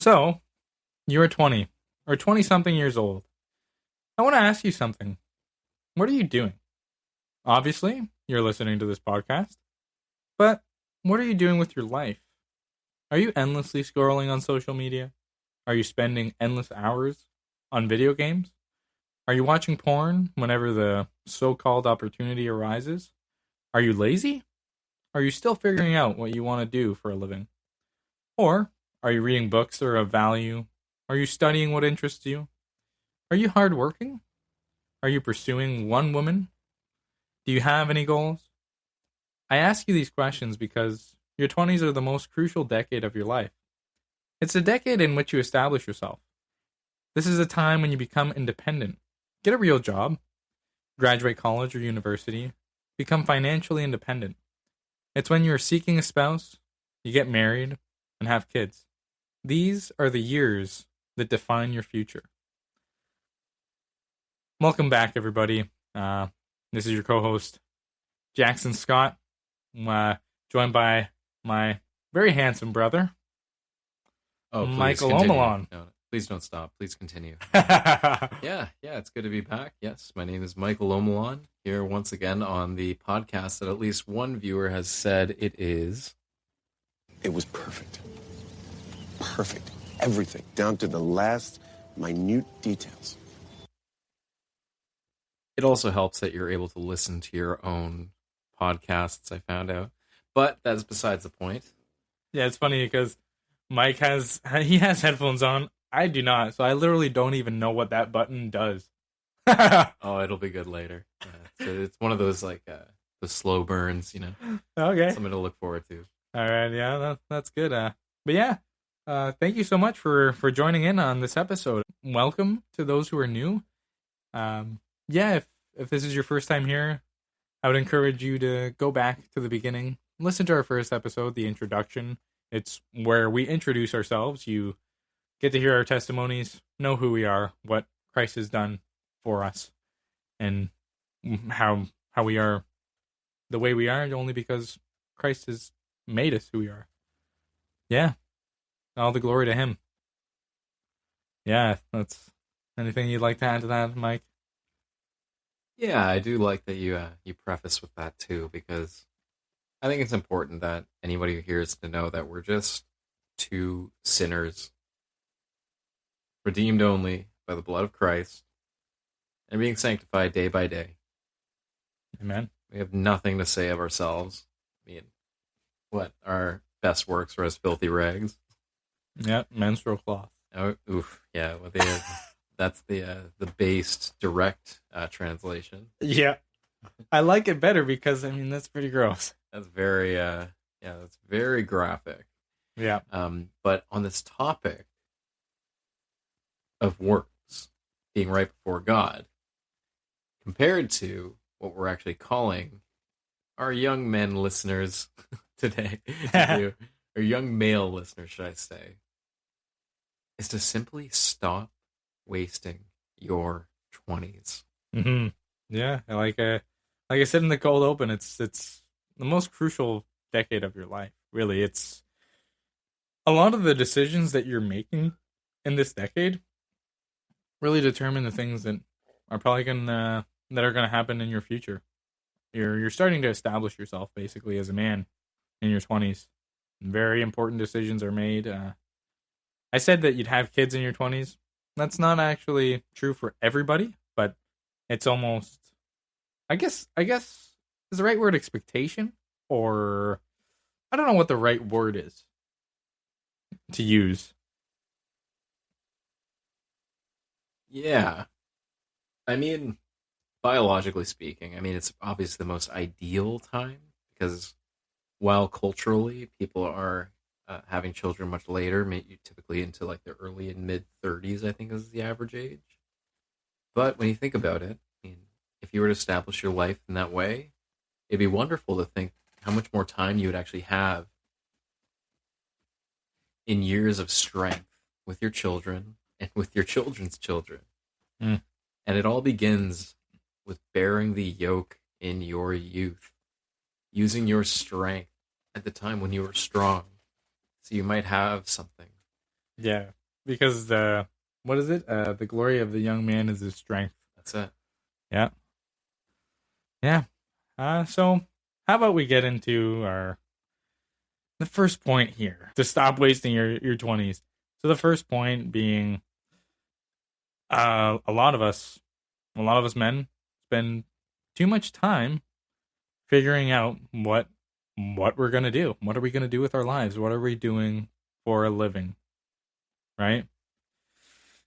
So, you're 20 or 20 something years old. I want to ask you something. What are you doing? Obviously, you're listening to this podcast, but what are you doing with your life? Are you endlessly scrolling on social media? Are you spending endless hours on video games? Are you watching porn whenever the so called opportunity arises? Are you lazy? Are you still figuring out what you want to do for a living? Or are you reading books that are of value? Are you studying what interests you? Are you hardworking? Are you pursuing one woman? Do you have any goals? I ask you these questions because your 20s are the most crucial decade of your life. It's a decade in which you establish yourself. This is a time when you become independent, get a real job, graduate college or university, become financially independent. It's when you're seeking a spouse, you get married, and have kids. These are the years that define your future. Welcome back, everybody. This is your co-host, Jackson Scott, joined by my very handsome brother, Oh, please Michael continue. Omalon. No, please don't stop. Please continue. Yeah, Yeah, it's good to be back. Yes, my name is Michael Omalon, here once again on the podcast that at least one viewer has said it is. It was perfect. Perfect. Everything, down to the last minute details. It also helps that you're able to listen to your own podcasts, I found out. But that's besides the point. it's funny because Mike has headphones on. I do not, so I literally don't even know what that button does. Oh, it'll be good later. So it's one of those, like, the slow burns, Okay. something to look forward to. All right, yeah, that's good. But yeah, thank you so much for joining in on this episode. Welcome to those who are new. Yeah, if this is your first time here, I would encourage you to go back to the beginning, listen to our first episode, the introduction. It's where we introduce ourselves. You get to hear our testimonies, know who we are, what Christ has done for us, and how we are the way we are only because Christ has made us who we are. Yeah. All the glory to him. Yeah, that's anything you'd like to add to that, Mike? Yeah, I do like that you preface with that too, because I think it's important that anybody who hears to know that we're just two sinners, redeemed only by the blood of Christ, and being sanctified day by day. Amen. We have nothing to say of ourselves. I mean, what our best works are as filthy rags. Yeah, menstrual cloth. Oh, oof, yeah. Well, that's the based direct translation. Yeah. I like it better because that's pretty gross. That's very that's very graphic. Yeah. But on this topic of works being right before God, compared to what we're actually calling our young men listeners today, or young male listeners, should I say, is to simply stop wasting your 20s. Mm-hmm. Yeah, like I said in the cold open, it's the most crucial decade of your life. Really, it's a lot of the decisions that you're making in this decade really determine the things that are probably gonna happen in your future. You're starting to establish yourself basically as a man in your 20s. Very important decisions are made. I said that you'd have kids in your 20s. That's not actually true for everybody, but it's almost, I guess is the right word expectation, or I don't know what the right word is to use. Yeah. I mean, biologically speaking, it's obviously the most ideal time because while culturally people are having children much later, maybe typically into like the early and mid 30s, I think is the average age. But when you think about it, if you were to establish your life in that way, it'd be wonderful to think how much more time you would actually have in years of strength with your children and with your children's children. Mm. And it all begins with bearing the yoke in your youth, using your strength at the time when you were strong. So you might have something Yeah, because what is it? The glory of the young man is his strength. That's it. Yeah, yeah. So how about we get into the first point here to stop wasting your 20s. So the first point being, a lot of us men spend too much time figuring out what we're gonna do. What are we gonna do with our lives? What are we doing for a living? Right?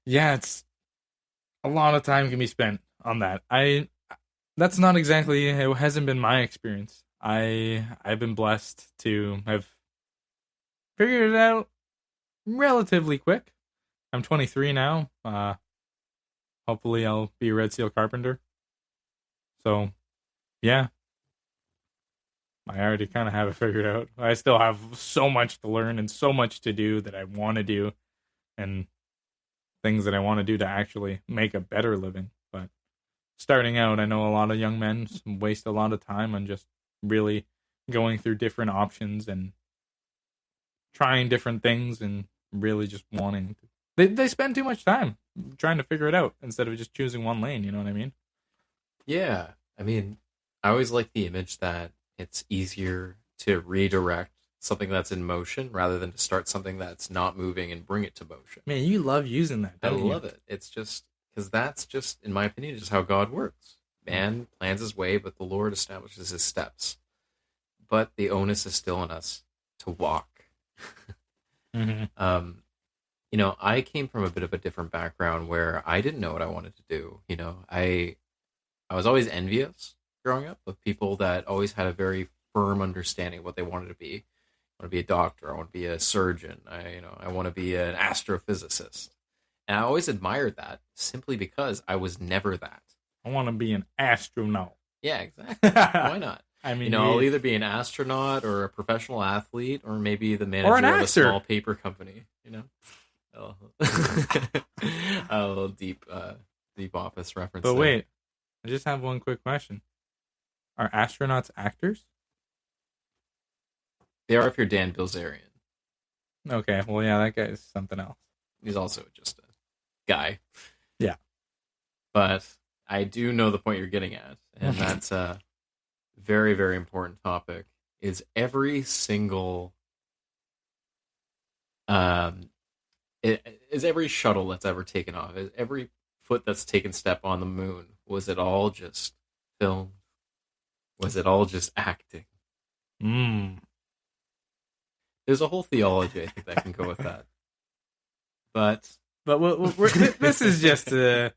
Yeah, it's a lot of time can be spent on that. That's not exactly, it hasn't been my experience. I've been blessed to have figured it out relatively quick. I'm 23 now. Hopefully I'll be a Red Seal carpenter. So, yeah, I already kind of have it figured out. I still have so much to learn and so much to do that I want to do, and things that I want to do to actually make a better living. But starting out, I know a lot of young men waste a lot of time on just really going through different options and trying different things and really just wanting to. They spend too much time trying to figure it out instead of just choosing one lane. You know what I mean? Yeah. I mean, I always like the image that it's easier to redirect something that's in motion rather than to start something that's not moving and bring it to motion. Man, you love using that. I Don't you? love it. It's just because that's just, in my opinion, just how God works. Man plans his way, but the Lord establishes his steps. But the onus is still on us to walk. Mm-hmm. You know, I came from a bit of a different background where I didn't know what I wanted to do. You know, I was always envious growing up of people that always had a very firm understanding of what they wanted to be. I want to be a doctor. I want to be a surgeon. I want to be an astrophysicist. And I always admired that simply because I was never that. I want to be an astronaut. Yeah, exactly. Why not? I mean, You know, I'll either be an astronaut or a professional athlete or maybe the manager Or an of a actor. small paper company, you know? Oh. A little deep office reference. But there. wait, I just have one quick question. Are astronauts actors? They are if you're Dan Bilzerian. Okay, well, yeah, that guy's something else. He's also just a guy. Yeah. But I do know the point you're getting at, and that's a very, very important topic, is every single is every shuttle that's ever taken off, is every foot that's taken step on the moon, was it all just film? Was it all just acting? There's a whole theology I think that can go with that. But this is just this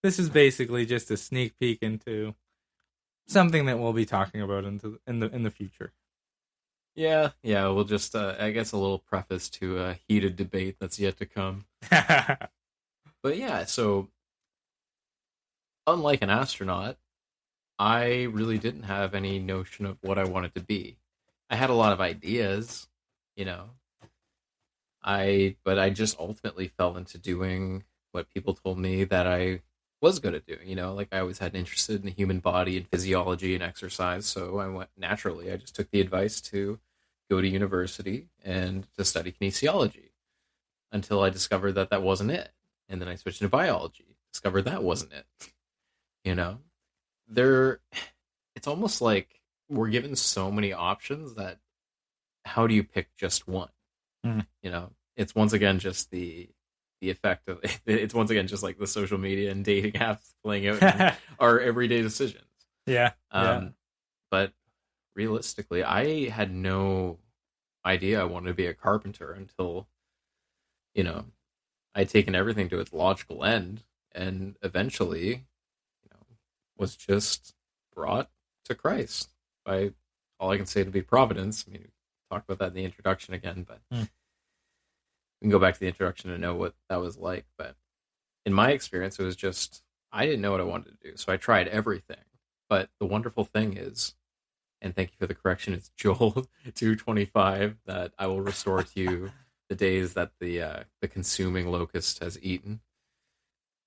is basically just a sneak peek into something that we'll be talking about in the future. yeah, we'll just I guess a little preface to a heated debate that's yet to come. But yeah, so unlike an astronaut, I really didn't have any notion of what I wanted to be. I had a lot of ideas, you know. But I just ultimately fell into doing what people told me that I was good at doing, you know, like I always had an interest in the human body and physiology and exercise, so I went naturally. I just took the advice to go to university and to study kinesiology until I discovered that that wasn't it. And then I switched into biology, discovered that wasn't it. You know, it's almost like we're given so many options that how do you pick just one? You know, it's once again just the effect of it's once again just like the social media and dating apps playing out in our everyday decisions. Yeah. But realistically, I had no idea I wanted to be a carpenter until, you know, I'd taken everything to its logical end and eventually, you know, was just brought to Christ by all I can say to be providence. I mean, we talked about that in the introduction again, but we can go back to the introduction to know what that was like. But in my experience, it was just, I didn't know what I wanted to do. So I tried everything. But the wonderful thing is, and thank you for the correction, it's Joel 2:25, that I will restore to you the days that the consuming locust has eaten.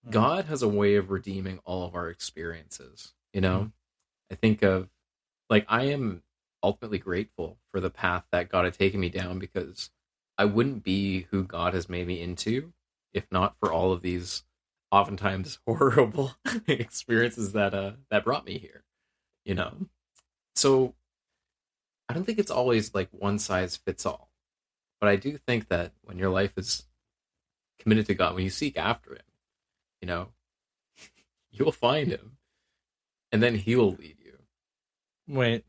God has a way of redeeming all of our experiences. You know, I think of, like, I am ultimately grateful for the path that God had taken me down because I wouldn't be who God has made me into if not for all of these oftentimes horrible experiences that brought me here, you know. So I don't think it's always like one size fits all, but I do think that when your life is committed to God, when you seek after Him, you know, you will find Him, and then He will lead you. Wait,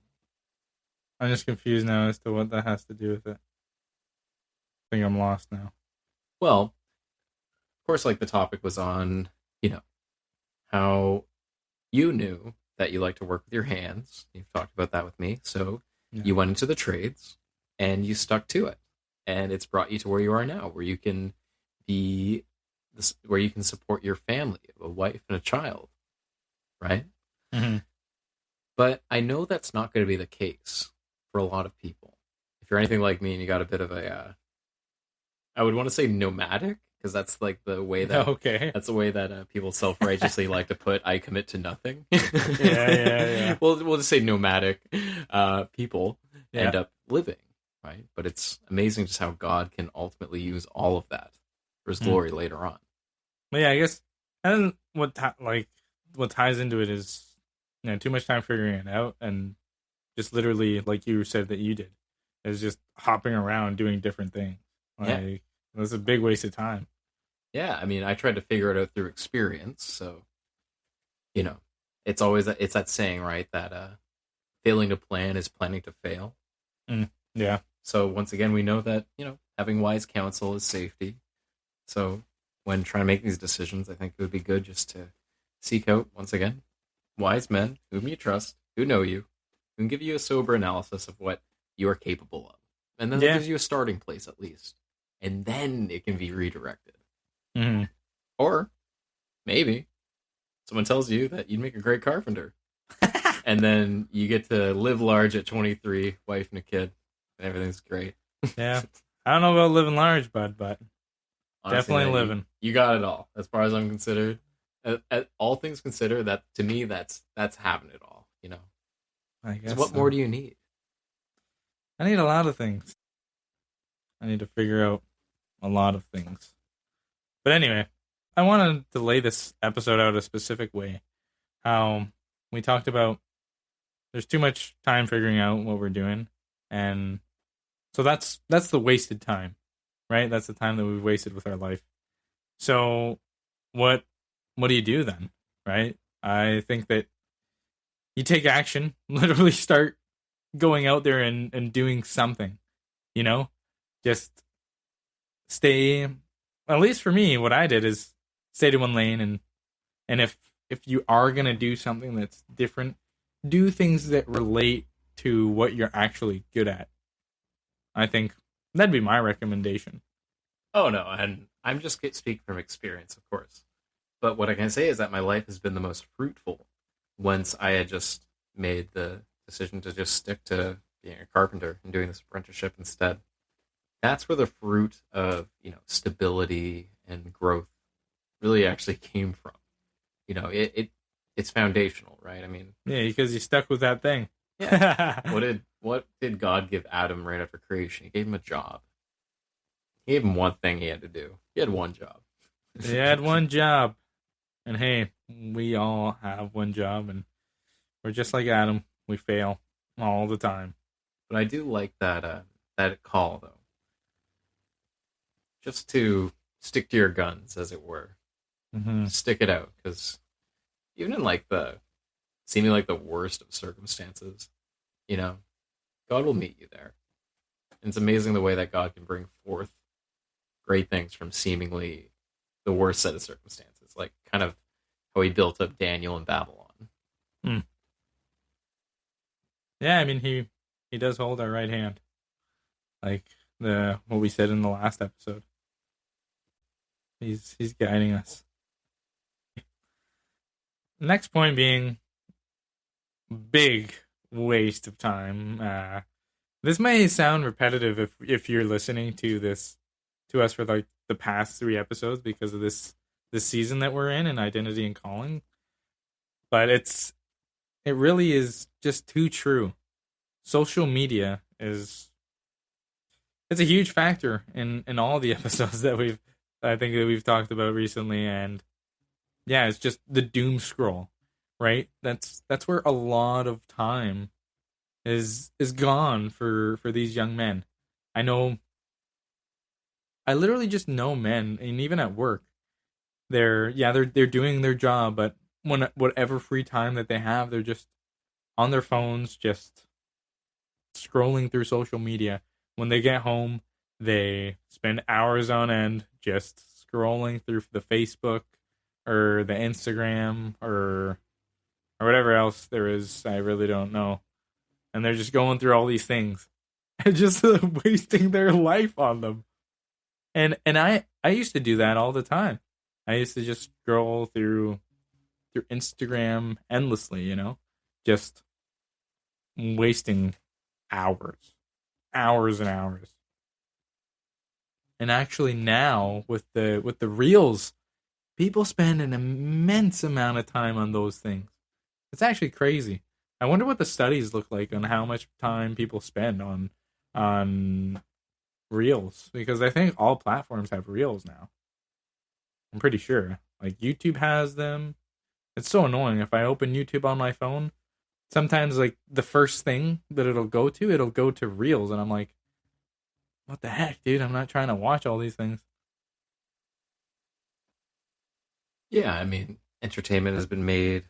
I'm just confused now as to what that has to do with it. I think I'm lost now. Well, of course, like the topic was on, you know, how you knew that you like to work with your hands. You've talked about that with me. So Yeah. you went into the trades and you stuck to it. And it's brought you to where you are now, where you can be this, where you can support your family, a wife and a child, right? Mm-hmm. But I know that's not going to be the case for a lot of people. If you're anything like me and you got a bit of a, I would want to say nomadic, because that's like the way that Okay. that's the way that people self-righteously like to put I commit to nothing. Yeah. We'll just say nomadic people end Yeah. up living, right? But it's amazing just how God can ultimately use all of that for His glory later on. But yeah, I guess, and what ties into it is, too much time figuring it out, and just literally, like you said that you did, is just hopping around doing different things. Like, that's a big waste of time. Yeah, I mean, I tried to figure it out through experience, so you know, it's always it's that saying, right, that failing to plan is planning to fail. Yeah. So once again, we know that, having wise counsel is safety. So when trying to make these decisions, I think it would be good just to seek out, once again, wise men whom you trust, who know you, who can give you a sober analysis of what you are capable of. And then that gives you a starting place at least. And then it can be redirected. Mm-hmm. Or maybe someone tells you that you'd make a great carpenter. And then you get to live large at 23, wife and a kid, and everything's great. Yeah. I don't know about living large, bud, but Honestly, definitely man, living. You got it all, as far as I'm considered. All things considered, that to me, that's having it all. I guess. So what more do you need? I need a lot of things. I need to figure out a lot of things. But anyway, I wanted to lay this episode out a specific way. How we talked about there's too much time figuring out what we're doing, and so that's the wasted time, right? That's the time that we've wasted with our life. So what do you do then, right? I think that you take action, literally start going out there and doing something, just stay, at least for me, what I did is stay to one lane, and if you are going to do something that's different, do things that relate to what you're actually good at. I think that'd be my recommendation. Oh no, and I'm just speaking from experience, of course. But what I can say is that my life has been the most fruitful once I had just made the decision to just stick to being a carpenter and doing this apprenticeship instead. That's where the fruit of stability and growth really actually came from. It's foundational, right? I mean, Yeah, because you stuck with that thing. Yeah. What did God give Adam right after creation? He gave him a job. He gave him one thing he had to do. He had one job. He had one job. And hey, we all have one job, and we're just like Adam. We fail all the time. But I do like that call, though. Just to stick to your guns, as it were. Mm-hmm. Stick it out, because even in seeming like the worst of circumstances, God will meet you there. And it's amazing the way that God can bring forth great things from seemingly the worst set of circumstances, like kind of how He built up Daniel in Babylon. Yeah, I mean he does hold our right hand, like what we said in the last episode. He's guiding us. Next point being big waste of time. This may sound repetitive if you're listening to us for like the past 3 episodes because of this season that we're in Identity and Calling. But it really is just too true. Social media is it's a huge factor in all the episodes that we've talked about recently. And yeah, it's just the doom scroll, right? That's where a lot of time is gone for these young men. I know, I literally just know men, and even at work, they're doing their job, but whatever free time that they have, they're just on their phones, just scrolling through social media. When they get home, they spend hours on end just scrolling through the Facebook or the Instagram or whatever else there is. I really don't know. And they're just going through all these things and just wasting their life on them. And I used to do that all the time. I used to just scroll through Instagram endlessly, just wasting hours and hours. And actually now with the reels, people spend an immense amount of time on those things. It's actually crazy. I wonder what the studies look like on how much time people spend on reels, because I think all platforms have reels now. I'm pretty sure. Like YouTube has them. It's so annoying. If I open YouTube on my phone, sometimes like the first thing that it'll go to reels, and I'm like, what the heck, dude? I'm not trying to watch all these things. Yeah, I mean, entertainment has been made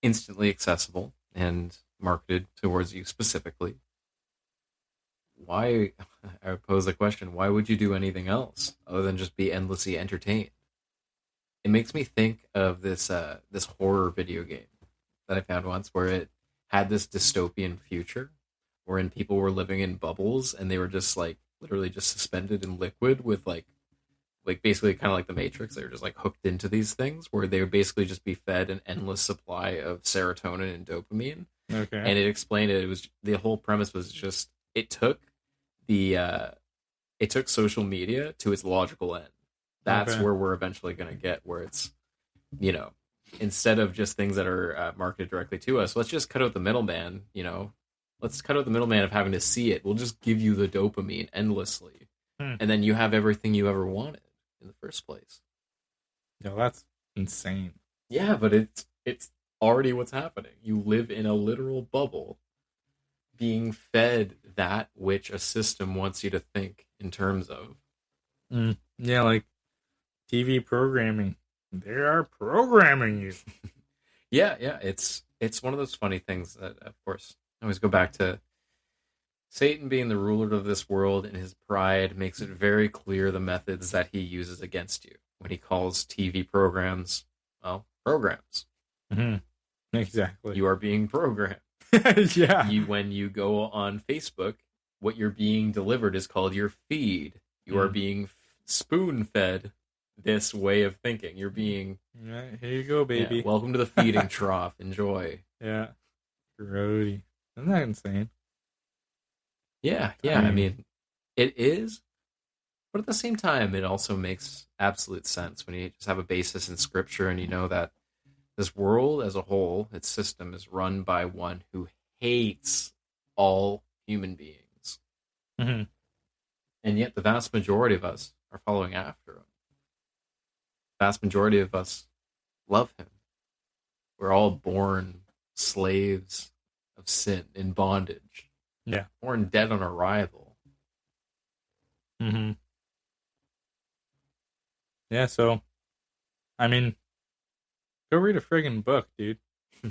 instantly accessible and marketed towards you specifically. Why, I would pose the question, why would you do anything else other than just be endlessly entertained? It makes me think of this horror video game that I found once where it had this dystopian future wherein people were living in bubbles and they were just like literally just suspended in liquid with like basically kind of like the Matrix. They were just like hooked into these things where they would basically just be fed an endless supply of serotonin and dopamine. Okay. And it explained it. It was the whole premise was just the it took social media to its logical end. That's Okay. where we're eventually going to get where it's, instead of just things that are marketed directly to us, let's just cut out the middleman. Let's cut out the middleman of having to see it. We'll just give you the dopamine endlessly, and then you have everything you ever wanted in the first place. Yo, that's insane. Yeah, but it's already what's happening. You live in a literal bubble, being fed that which a system wants you to think in terms of. Yeah, like TV programming. They are programming you. Yeah, it's one of those funny things that, of course, I always go back to Satan being the ruler of this world, and his pride makes it very clear the methods that he uses against you when he calls TV programs, well, programs. Mm-hmm. Exactly. You are being programmed. Yeah. When you go on Facebook, what you're being delivered is called your feed. You are being spoon-fed this way of thinking. You're being... Right, here you go, baby. Yeah, welcome to the feeding trough. Enjoy. Yeah. Grody. Isn't that insane? Yeah. I mean, it is. But at the same time, it also makes absolute sense when you just have a basis in scripture and you know that this world as a whole, its system, is run by one who hates all human beings. Mm-hmm. And yet the vast majority of us are following after him. The vast majority of us love him. We're all born slaves of sin, in bondage. Yeah. Born dead on arrival. Mm-hmm. Yeah, so, I mean, go read a friggin' book, dude.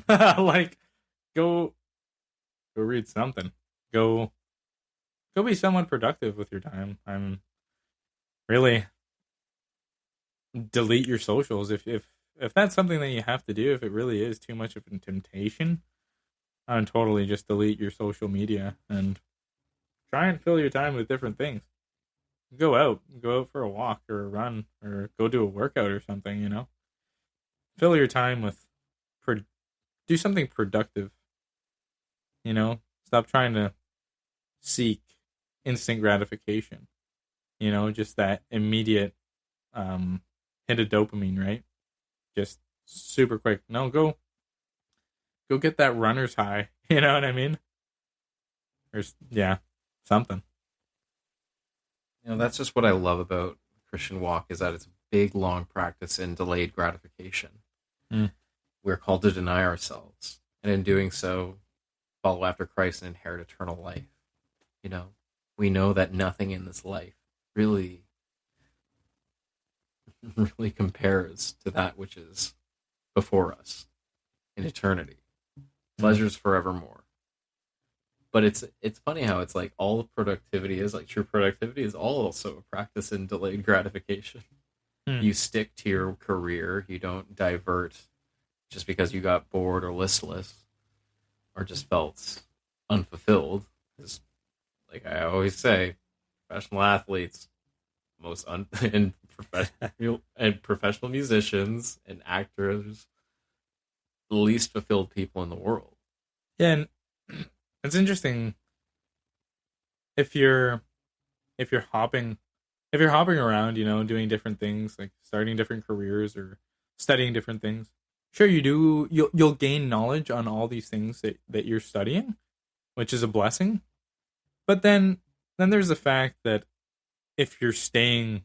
Like, go read something. Go be somewhat productive with your time. I'm really delete your socials if that's something that you have to do. If it really is too much of a temptation, I would totally just delete your social media and try and fill your time with different things. Go out for a walk or a run or go do a workout or something. Fill your time with do something productive. Stop trying to seek instant gratification. Just that immediate hit of dopamine, right? Just super quick. No, go get that runner's high. You know what I mean? Or something. That's just what I love about Christian walk is that it's a big, long practice in delayed gratification. Mm. We're called to deny ourselves, and in doing so, follow after Christ and inherit eternal life. We know that nothing in this life really, really compares to that which is before us in eternity. Pleasures forevermore. But it's funny how it's like all productivity is like true productivity is also a practice in delayed gratification. You stick to your career. You don't divert just because you got bored or listless or just felt unfulfilled. Because, like I always say, professional athletes, and professional musicians and actors, the least fulfilled people in the world. Yeah, and it's interesting if you're hopping around, doing different things, like starting different careers or studying different things. Sure, you'll gain knowledge on all these things that you're studying, which is a blessing. But then there's the fact that if you're sticking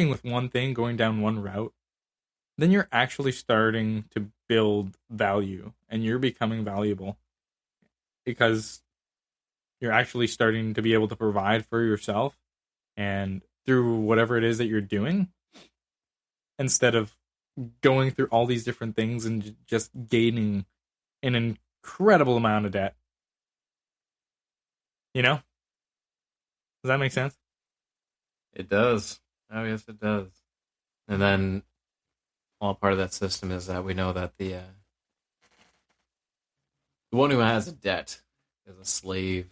with one thing, going down one route, then you're actually starting to build value and you're becoming valuable because you're actually starting to be able to provide for yourself and through whatever it is that you're doing instead of going through all these different things and just gaining an incredible amount of debt. Does that make sense? It does. Oh, yes, it does. And then all part of that system is that we know that the one who has a debt is a slave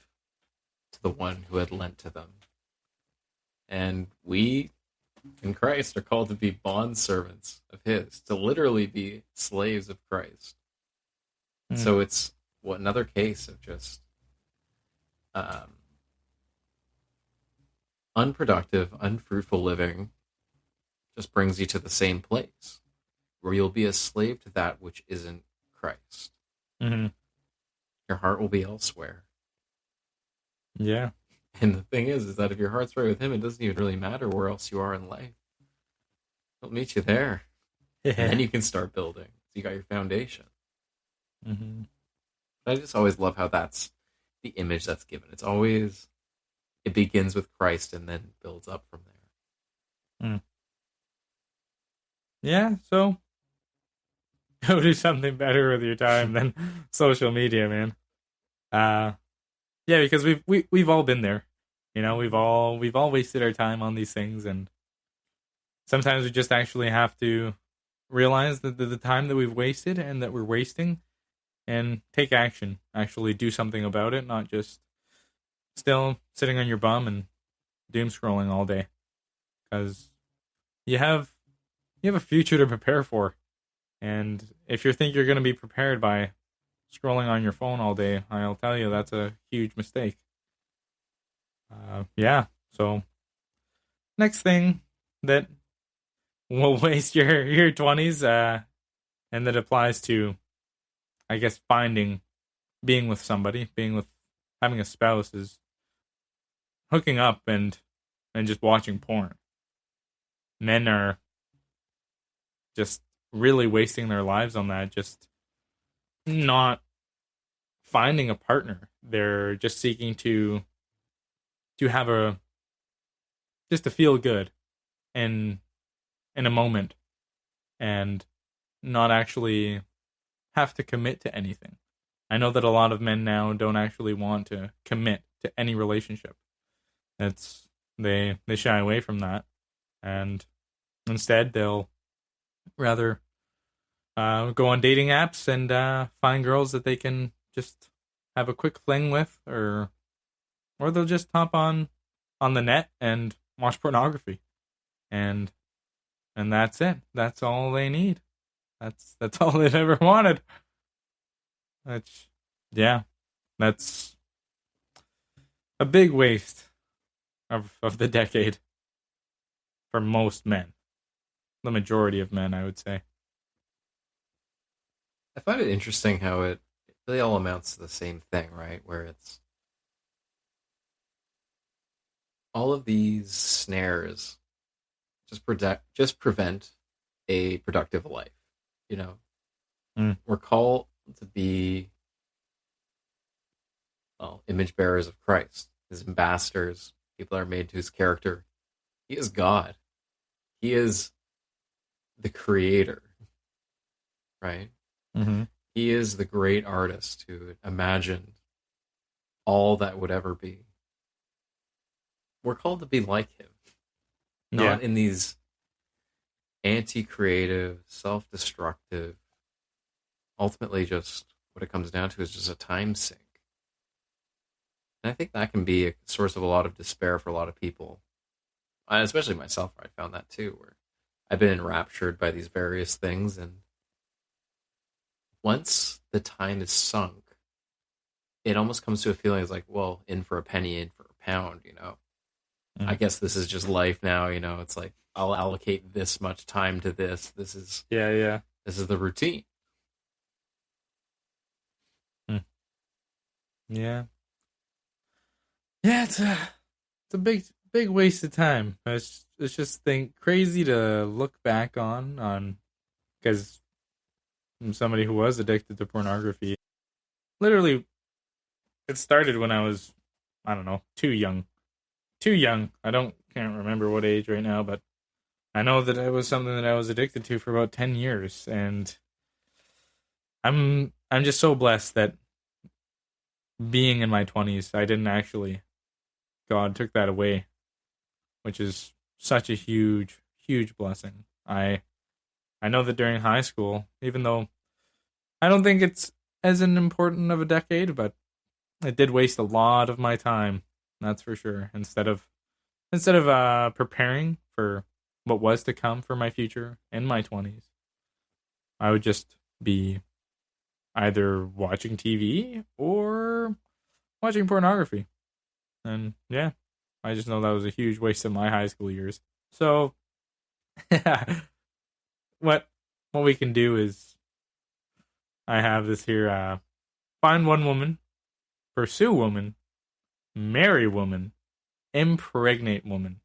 to the one who had lent to them. And we, in Christ, are called to be bond servants of His, to literally be slaves of Christ. So it's another case of just unproductive, unfruitful living just brings you to the same place where you'll be a slave to that which isn't Christ. Mm-hmm. Your heart will be elsewhere. Yeah. And the thing is that if your heart's right with Him, it doesn't even really matter where else you are in life. He'll meet you there. Yeah. And then you can start building. So you got your foundation. Mm-hmm. But I just always love how that's the image that's given. It begins with Christ and then builds up from there. Yeah, so go do something better with your time than social media, man. Yeah, because we've all been there. We've all wasted our time on these things, and sometimes we just actually have to realize that the time that we've wasted and that we're wasting and take action. Actually do something about it, not just still sitting on your bum and doom scrolling all day. Because you have a future to prepare for. And if you think you're going to be prepared by scrolling on your phone all day, I'll tell you that's a huge mistake. Yeah, so next thing that will waste your 20s, and that applies to, I guess, being with somebody, having a spouse, is hooking up and just watching porn. Men are just really wasting their lives on that, just not finding a partner. They're just seeking to have just to feel good in a moment and not actually have to commit to anything. I know that a lot of men now don't actually want to commit to any relationship. They shy away from that, and instead they'll rather go on dating apps and find girls that they can just have a quick fling with, or they'll just hop on the net and watch pornography, and that's it. That's all they need. That's all they've ever wanted. That's a big waste of the decade for most men. The majority of men, I would say. I find it interesting how it really all amounts to the same thing, right? Where it's all of these snares just prevent a productive life. You know, we're called to be, well, image bearers of Christ, his ambassadors, people that are made to his character. He is God. He is the creator, right? Mm-hmm. He is the great artist who imagined all that would ever be. We're called to be like him, not in these anti-creative, self-destructive, ultimately just what it comes down to is just a time sink. And I think that can be a source of a lot of despair for a lot of people, especially myself. I found that too, where I've been enraptured by these various things, and once the time is sunk, it almost comes to a feeling like, well, in for a penny, in for a pound, you know. I guess this is just life now, you know. It's like I'll allocate this much time to this. This is this is the routine. Yeah. Yeah, it's a big waste of time. It's just crazy to look back on because I'm somebody who was addicted to pornography. Literally, it started when I was, I don't know, too young. Can't remember what age right now, but I know that it was something that I was addicted to for about 10 years, and I'm just so blessed that being in my 20s, I didn't actually, God took that away, which is such a huge blessing. I know that during high school, even though I don't think it's as an important of a decade, but it did waste a lot of my time, that's for sure. Instead of preparing for what was to come for my future in my 20s, I would just be either watching TV or watching pornography. And yeah, I just know that was a huge waste of my high school years. So what we can do is, I have this here, find one woman, pursue woman, marry woman, impregnate woman.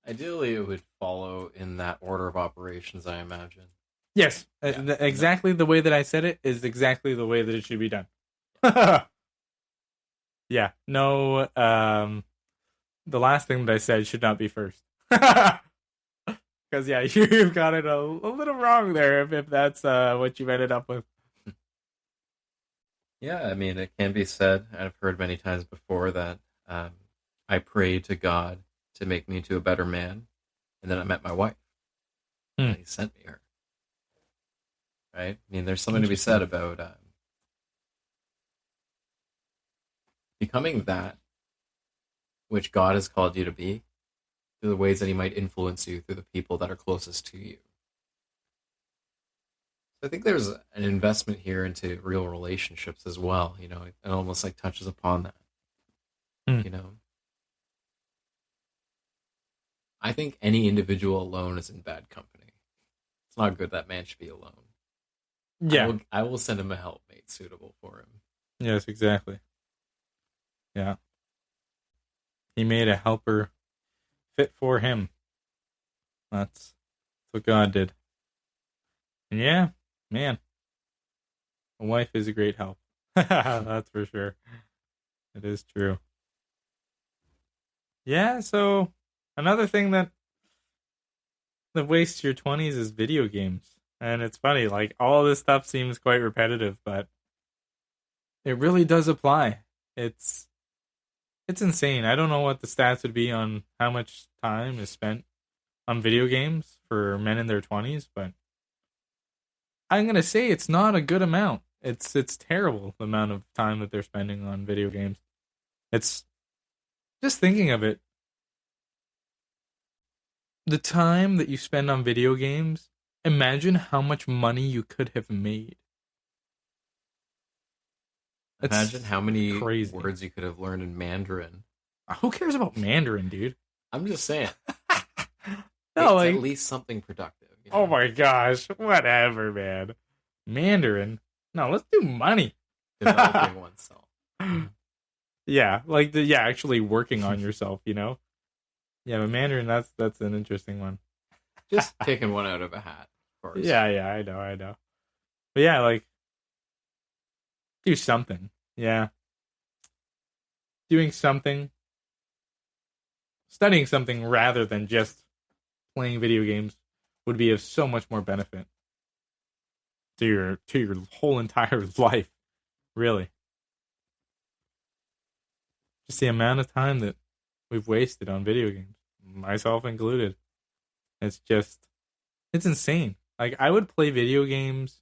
Ideally, it would follow in that order of operations, I imagine. Yes, exactly the way that I said it is exactly the way that it should be done. Yeah, no, the last thing that I said should not be first. Because, yeah, you've got it a little wrong there if that's what you've ended up with. Yeah, I mean, it can be said, and I've heard many times before, that I prayed to God to make me into a better man, and then I met my wife, and he sent me her. Right? I mean, there's something to be said about becoming that which God has called you to be, through the ways that he might influence you through the people that are closest to you. So I think there's an investment here into real relationships as well. You know, it almost like touches upon that. You know, I think any individual alone is in bad company. It's not good that man should be alone. Yeah. I will send him a helpmate suitable for him. Yes, exactly. Yeah. He made a helper fit for him. That's what God did. And yeah, man, a wife is a great help. That's for sure. It is true. Yeah, so another thing that wastes your 20s is video games. And it's funny, like, all this stuff seems quite repetitive, but it really does apply. It's insane. I don't know what the stats would be on how much time is spent on video games for men in their 20s, but I'm going to say it's not a good amount. It's terrible, the amount of time that they're spending on video games. It's just thinking of it. The time that you spend on video games, imagine how much money you could have made. Imagine how many crazy words you could have learned in Mandarin. Who cares about Mandarin, dude? I'm just saying. No, it's at least something productive. You know? Oh my gosh, whatever, man. Mandarin? No, let's do money. Developing oneself. Yeah, like actually working on yourself, you know? Yeah, but Mandarin, that's an interesting one. Just taking one out of a hat, of course. Yeah, I know. But yeah, like do something. Yeah. Doing something, studying something rather than just playing video games would be of so much more benefit to your whole entire life, really. Just the amount of time that we've wasted on video games, myself included. It's just it's insane. Like I would play video games.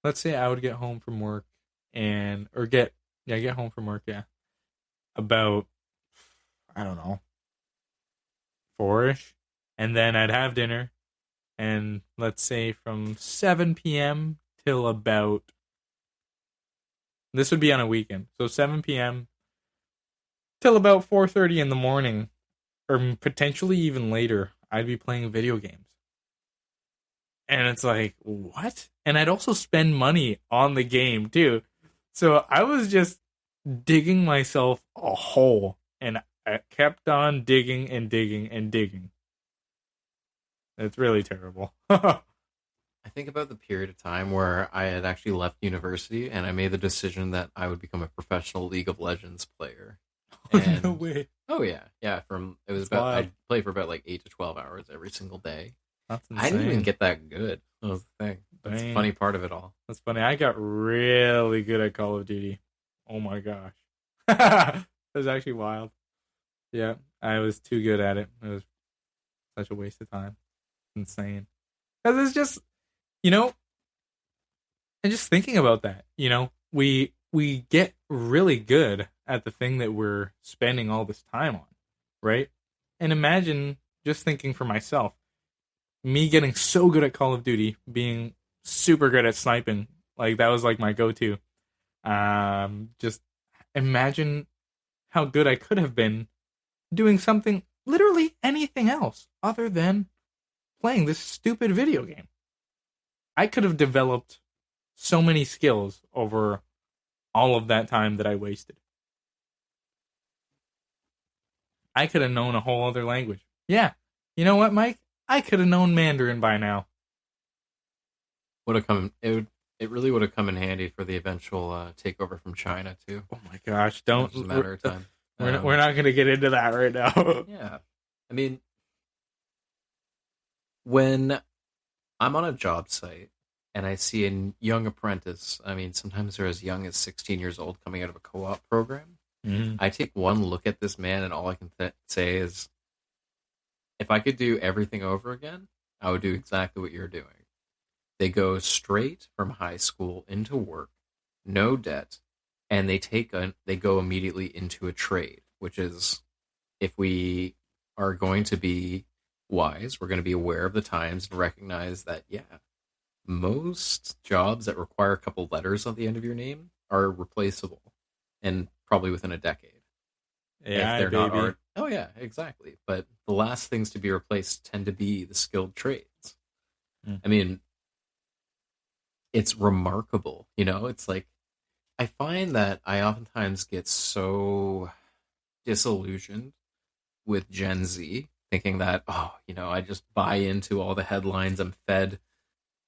Let's say I would get home from work and or get home from work, yeah. About I don't know, 4ish. And then I'd have dinner and let's say from 7 p.m. till about this would be on a weekend. So 7 p.m. till about 4:30 in the morning or potentially even later, I'd be playing video games. And it's like, what? And I'd also spend money on the game too. So I was just digging myself a hole and I kept on digging and digging and digging. It's really terrible. I think about the period of time where I had actually left university and I made the decision that I would become a professional League of Legends player. And No way. oh yeah. From it was That's about wild. I'd play for about like 8 to 12 hours every single day. That's I didn't even insane. get that good. That was the thing. That's the Dang. funny part of it all. That's funny. I got really good at Call of Duty. Oh my gosh. That was actually wild. Yeah, I was too good at it. It was such a waste of time. Insane. Because it's just, you know, and just thinking about that, you know, we get really good at the thing that we're spending all this time on, right? And imagine just thinking for myself, me getting so good at Call of Duty, being super good at sniping, like that was like my go-to. Just imagine how good I could have been doing something, literally anything else other than playing this stupid video game. I could have developed so many skills over all of that time that I wasted. I could have known a whole other language. Yeah. You know what, Mike? I could have known Mandarin by now. Would have come. It really would have come in handy for the eventual takeover from China too. Oh my gosh, don't. It's just a matter of time. We're not going to get into that right now. Yeah, I mean, when I'm on a job site and I see a young apprentice, I mean, sometimes they're as young as 16 years old coming out of a co-op program. Mm. I take one look at this man, and all I can say is, if I could do everything over again, I would do exactly what you're doing. They go straight from high school into work, no debt, and they go immediately into a trade, which is, if we are going to be wise, we're going to be aware of the times and recognize that, yeah, most jobs that require a couple letters at the end of your name are replaceable, and probably within a decade. Yeah, If they're baby. not art. Oh yeah, exactly. But the last things to be replaced tend to be the skilled trades. Mm. I mean, it's remarkable, you know? It's like I find that I oftentimes get so disillusioned with Gen Z, thinking that, oh, you know, I just buy into all the headlines I'm fed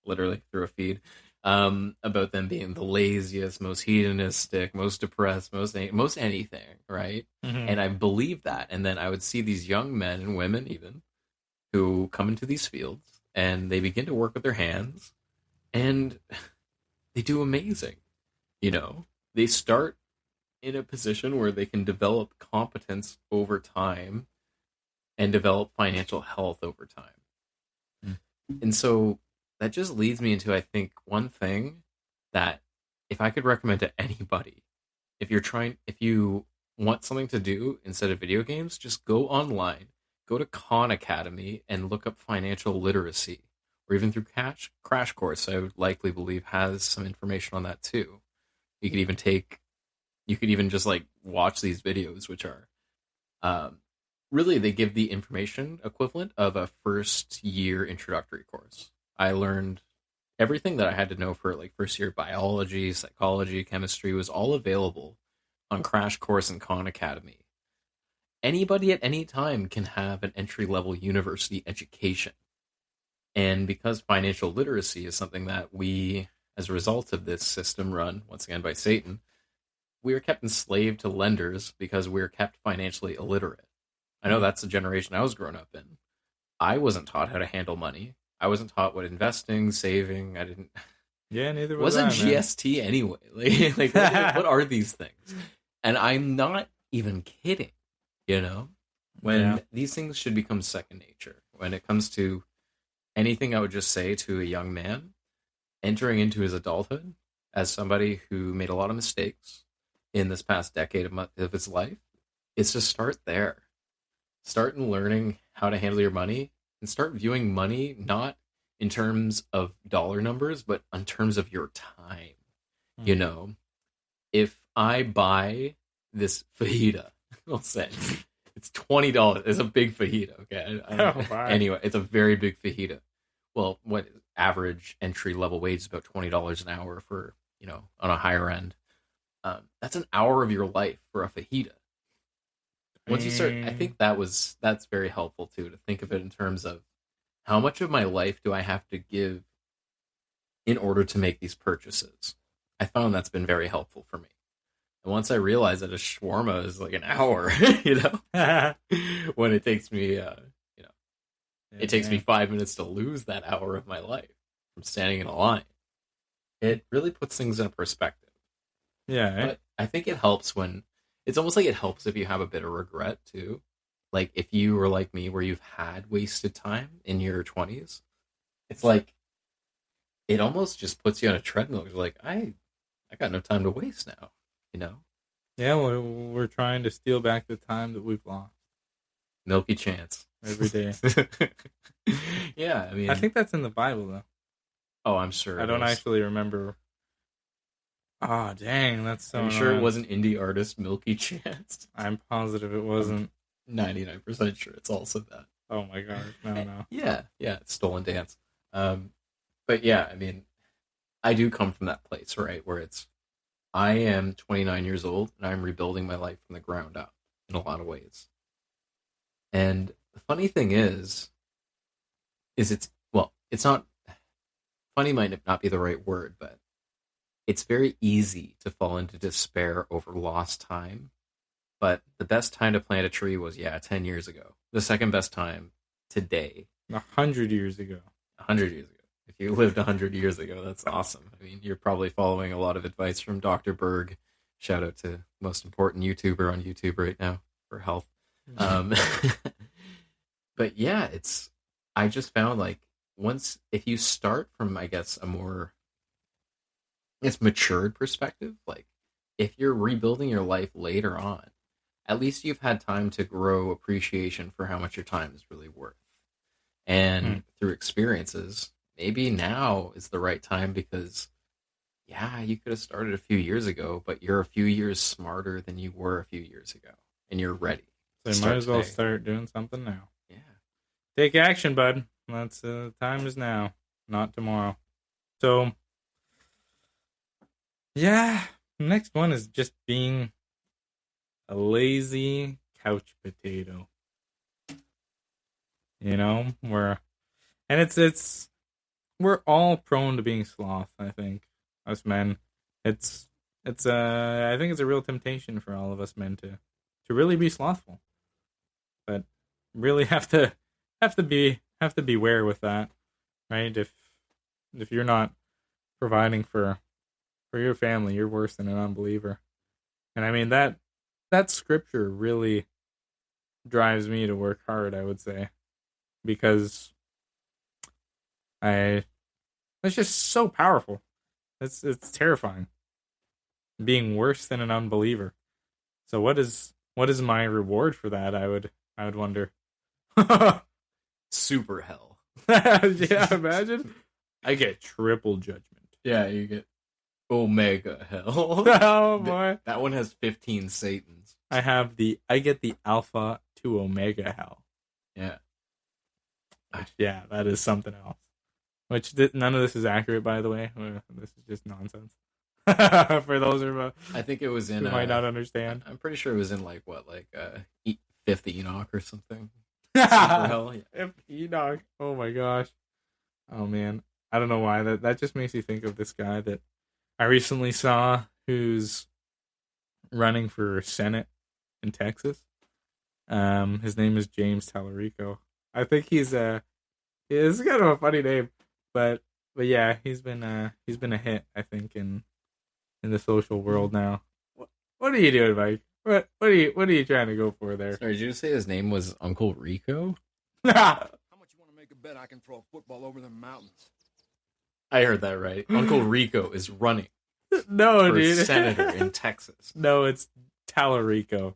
literally through a feed about them being the laziest, most hedonistic, most depressed, most anything, right? Mhm. And I believe that. And then I would see these young men and women even who come into these fields and they begin to work with their hands and they do amazing. You know, they start in a position where they can develop competence over time and develop financial health over time. Mm. And so that just leads me into, I think, one thing that if I could recommend to anybody, if you want something to do instead of video games, just go online, go to Khan Academy and look up financial literacy, or even through Crash Course. I would likely believe has some information on that too. You could even just like watch these videos, which are really, they give the information equivalent of a first year introductory course. I learned everything that I had to know for like first year biology, psychology, chemistry was all available on Crash Course and Khan Academy, anybody at any time can have an entry-level university education. And because financial literacy is something that we, as a result of this system run, once again by Satan, we are kept enslaved to lenders because we're kept financially illiterate. I know that's the generation I was growing up in. I wasn't taught how to handle money. I wasn't taught what investing, saving, I didn't... Yeah, neither was Wasn't I, man. GST anyway. Like what are these things? And I'm not even kidding, you know? When these things should become second nature. When it comes to anything I would just say to a young man entering into his adulthood as somebody who made a lot of mistakes in this past decade of his life, is to start there. Start in learning how to handle your money and start viewing money not in terms of dollar numbers, but in terms of your time. You know, if I buy this fajita, I'll say it's $20. It's a big fajita. Okay. Anyway, it's a very big fajita. Well, what average entry level wage is about $20 an hour for, you know, on a higher end. That's an hour of your life for a fajita. Once you start, I think that's very helpful too, to think of it in terms of how much of my life do I have to give in order to make these purchases. I found that's been very helpful for me. And once I realized that a shawarma is like an hour, you know, when it takes me, it takes me 5 minutes to lose that hour of my life from standing in a line. It really puts things in perspective. Yeah. But I think it helps when, it's almost like it helps if you have a bit of regret too. Like if you were like me where you've had wasted time in your 20s, it's like, it almost just puts you on a treadmill. You're like, I got no time to waste now, you know? Yeah, we're trying to steal back the time that we've lost. Milky chance. Every day. Yeah, I mean... I think that's in the Bible, though. Oh, I'm sure I don't actually remember. Oh, dang, that's so... I'm sure it wasn't indie artist Milky Chance. I'm positive it wasn't. 99% sure it's also that. Oh my god, no. Yeah, it's Stolen Dance. But yeah, I mean, I do come from that place, right, where it's, I am 29 years old, and I'm rebuilding my life from the ground up in a lot of ways. And the funny thing is it's not, funny might not be the right word, but it's very easy to fall into despair over lost time. But the best time to plant a tree was, 10 years ago. The second best time, today. 100 years ago. 100 years ago. If you lived 100 years ago, that's awesome. I mean, you're probably following a lot of advice from Dr. Berg. Shout out to most important YouTuber on YouTube right now for health. But yeah, I just found like if you start from, I guess, a more, matured perspective, like if you're rebuilding your life later on, at least you've had time to grow appreciation for how much your time is really worth. And through experiences, maybe now is the right time because, you could have started a few years ago, but you're a few years smarter than you were a few years ago, and you're ready. So you might as well start doing something now. Yeah. Take action, bud. That's time is now, not tomorrow. So, next one is just being a lazy couch potato. You know, we're all prone to being sloth, I think. Us men. I think it's a real temptation for all of us men to really be slothful. But really have to beware with that, right? If you're not providing for your family, you're worse than an unbeliever. And I mean that scripture really drives me to work hard, I would say, because it's just so powerful. It's terrifying. Being worse than an unbeliever. So what is my reward for that? I would wonder. Super hell. Yeah, imagine. I get triple judgment. Yeah, you get Omega hell. Oh boy. That one has 15 Satans. I get the Alpha to Omega hell. Yeah. Yeah, that is something else. Which none of this is accurate, by the way. This is just nonsense. For those I think it was who in. might not understand. I'm pretty sure it was in Fifth Enoch or something. Super Hell. Yeah. Enoch. Oh my gosh. Oh man. I don't know why that just makes me think of this guy that I recently saw who's running for Senate in Texas. His name is James Tallarico. I think he's it's kind of a funny name, but yeah, he's been a hit, I think, in the social world now. What are you doing, Mike? What are you trying to go for there? Sorry, did you say his name was Uncle Rico? How much you want to make a bet I can throw a football over the mountains? I heard that right. Uncle Rico is running No, for dude. senator in Texas. No, it's Tallarico.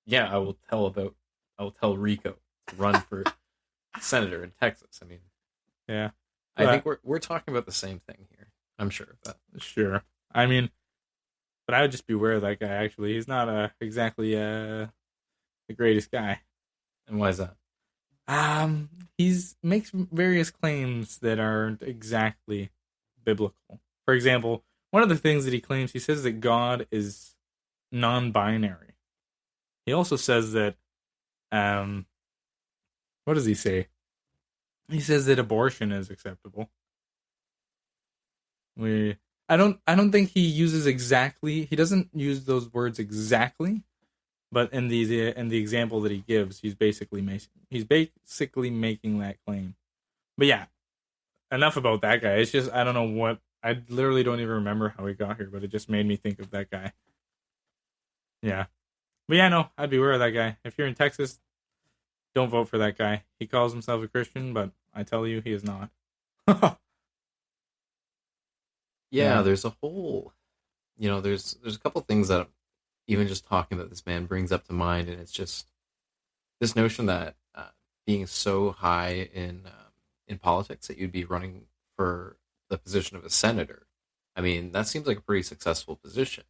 Yeah, I will tell Rico to run for senator in Texas. I mean, Yeah, I think we're talking about the same thing here. I'm sure of that. sure. I mean, but I would just beware of that guy. Actually, he's not exactly the greatest guy. And why is that? He's makes various claims that aren't exactly biblical. For example, one of the things that he claims, he says that God is non-binary. He also says that, what does he say? He says that abortion is acceptable. I don't think he uses exactly. He doesn't use those words exactly, but in the example that he gives, he's basically making that claim. But yeah, enough about that guy. It's just I don't know what I literally don't even remember how he got here, but it just made me think of that guy. Yeah, but yeah, no, I'd beware of that guy. If you're in Texas, don't vote for that guy. He calls himself a Christian, but I tell you, he is not. Yeah, Yeah. there's a whole, there's a couple things that even just talking about this man brings up to mind, and it's just this notion that being so high in politics that you'd be running for the position of a senator. I mean, that seems like a pretty successful position.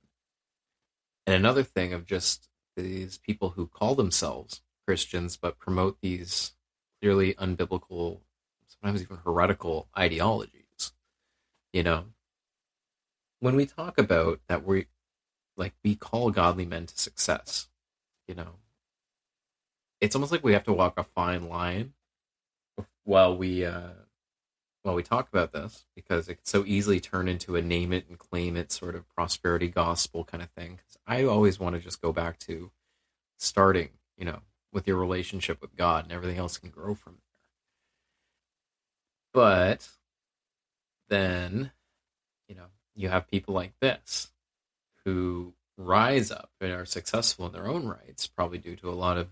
And another thing of just these people who call themselves Christians but promote these clearly unbiblical, sometimes even heretical ideologies. When we talk about that, we call godly men to success. It's almost like we have to walk a fine line while we talk about this, because it could so easily turn into a name it and claim it sort of prosperity gospel kind of thing. 'Cause I always want to just go back to starting, with your relationship with God, and everything else can grow from there. But then, you have people like this who rise up and are successful in their own rights, probably due to a lot of,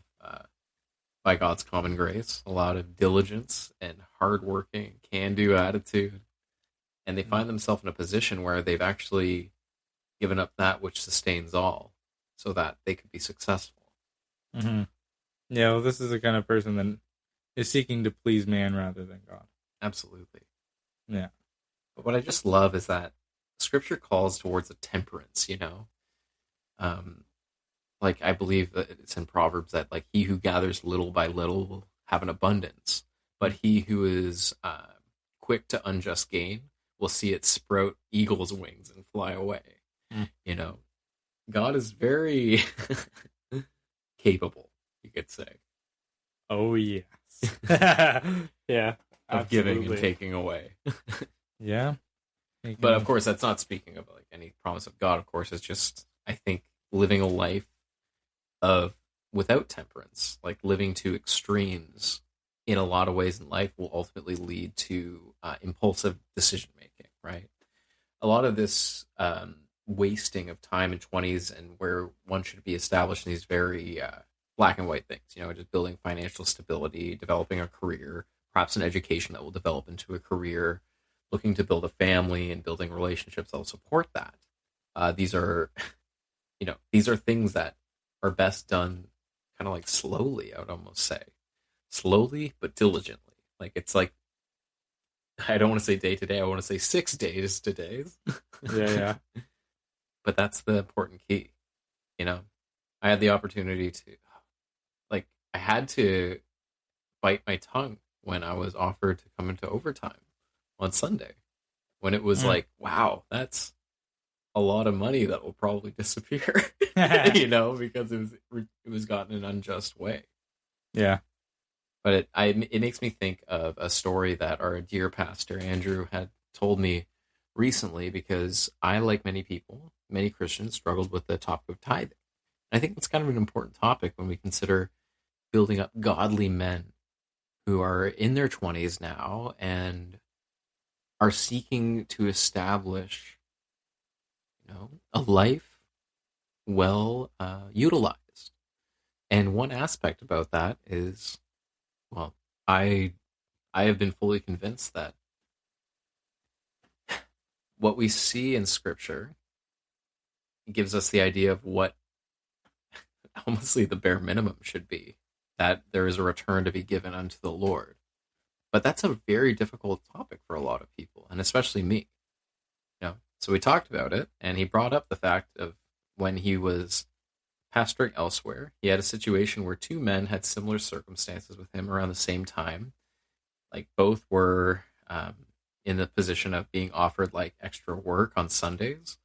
by God's common grace, a lot of diligence and hardworking, can-do attitude. And they find themselves in a position where they've actually given up that which sustains all so that they could be successful. Mm-hmm. Yeah, well, this is the kind of person that is seeking to please man rather than God. Absolutely. Yeah. But what I just love is that Scripture calls towards a temperance, I believe that it's in Proverbs that he who gathers little by little will have an abundance, but he who is quick to unjust gain will see it sprout eagle's wings and fly away. God is very capable, you could say. Oh yes. Yeah. Of giving and taking away. Yeah. But of course, that's not speaking of any promise of God. Of course, it's just, I think, living a life of without temperance, living to extremes in a lot of ways in life, will ultimately lead to impulsive decision making. Right? A lot of this wasting of time in 20s, and where one should be established in these very black and white things. Just building financial stability, developing a career, perhaps an education that will develop into a career, looking to build a family and building relationships that will support that. These are, these are things that are best done kind of slowly, I would almost say. Slowly, but diligently. It's I don't want to say day to day, I want to say 6 days to days. Yeah. But that's the important key. I had the opportunity to, I had to bite my tongue when I was offered to come into overtime on Sunday, when it was wow, that's a lot of money that will probably disappear, because it was gotten in an unjust way. Yeah. But it makes me think of a story that our dear pastor Andrew had told me recently, because I, like many people, many Christians, struggled with the topic of tithing. And I think it's kind of an important topic when we consider building up godly men who are in their 20s now and are seeking to establish, a life well utilized. And one aspect about that is, well, I have been fully convinced that what we see in Scripture gives us the idea of what honestly the bare minimum should be, that there is a return to be given unto the Lord. But that's a very difficult topic for a lot of people, and especially me. So we talked about it, and he brought up the fact of when he was pastoring elsewhere, he had a situation where two men had similar circumstances with him around the same time. Like, both were in the position of being offered like extra work on Sundays.